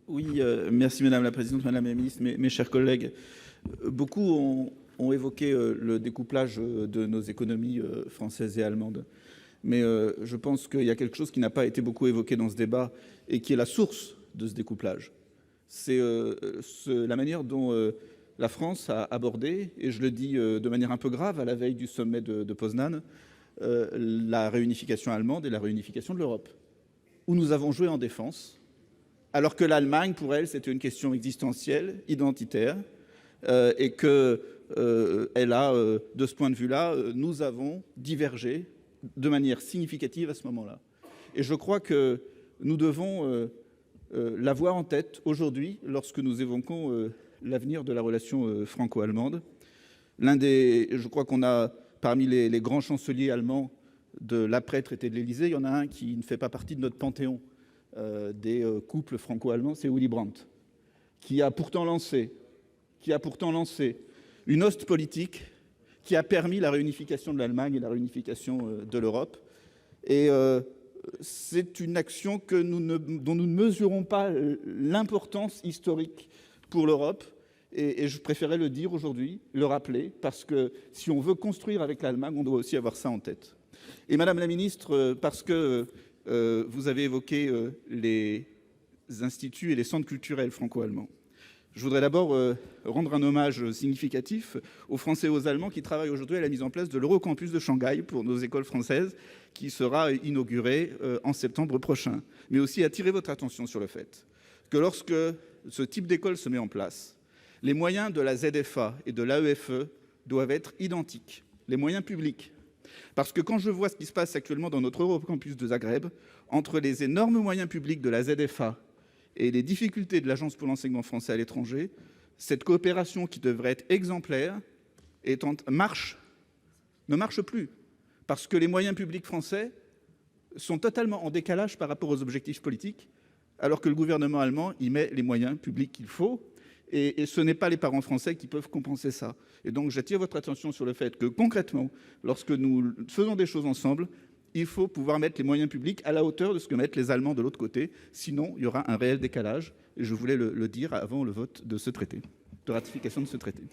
Oui, merci Madame la Présidente, Madame la Ministre, mes chers collègues. Beaucoup ont évoqué le découplage de nos économies françaises et allemandes. Mais je pense qu'il y a quelque chose qui n'a pas été beaucoup évoqué dans ce débat et qui est la source de ce découplage. C'est la manière dont la France a abordé, et je le dis de manière un peu grave, à la veille du sommet de Poznan, la réunification allemande et la réunification de l'Europe, où nous avons joué en défense, alors que l'Allemagne, pour elle, c'était une question existentielle, identitaire, et que de ce point de vue-là, nous avons divergé de manière significative à ce moment-là. Et je crois que nous devons l'avoir en tête aujourd'hui lorsque nous évoquons l'avenir de la relation franco-allemande. Je crois qu'on a parmi les grands chanceliers allemands de l'après-traité de l'Élysée, il y en a un qui ne fait pas partie de notre panthéon des couples franco-allemands, c'est Willy Brandt, qui a pourtant lancé une Ostpolitik qui a permis la réunification de l'Allemagne et la réunification de l'Europe. Et c'est une action dont nous ne mesurons pas l'importance historique pour l'Europe. Et je préférais le dire aujourd'hui, le rappeler, parce que si on veut construire avec l'Allemagne, on doit aussi avoir ça en tête. Et Madame la Ministre, parce que vous avez évoqué les instituts et les centres culturels franco-allemands, je voudrais d'abord rendre un hommage significatif aux Français et aux Allemands qui travaillent aujourd'hui à la mise en place de l'Eurocampus de Shanghai pour nos écoles françaises, qui sera inauguré en septembre prochain. Mais aussi attirer votre attention sur le fait que lorsque ce type d'école se met en place, les moyens de la ZFA et de l'AEFE doivent être identiques, les moyens publics. Parce que quand je vois ce qui se passe actuellement dans notre Eurocampus de Zagreb, entre les énormes moyens publics de la ZFA et les difficultés de l'Agence pour l'enseignement français à l'étranger, cette coopération qui devrait être exemplaire ne marche plus. Parce que les moyens publics français sont totalement en décalage par rapport aux objectifs politiques, alors que le gouvernement allemand y met les moyens publics qu'il faut. Et ce n'est pas les parents français qui peuvent compenser ça. Et donc j'attire votre attention sur le fait que concrètement, lorsque nous faisons des choses ensemble, il faut pouvoir mettre les moyens publics à la hauteur de ce que mettent les Allemands de l'autre côté. Sinon, il y aura un réel décalage. Et je voulais le dire avant le vote de ce traité, de ratification de ce traité.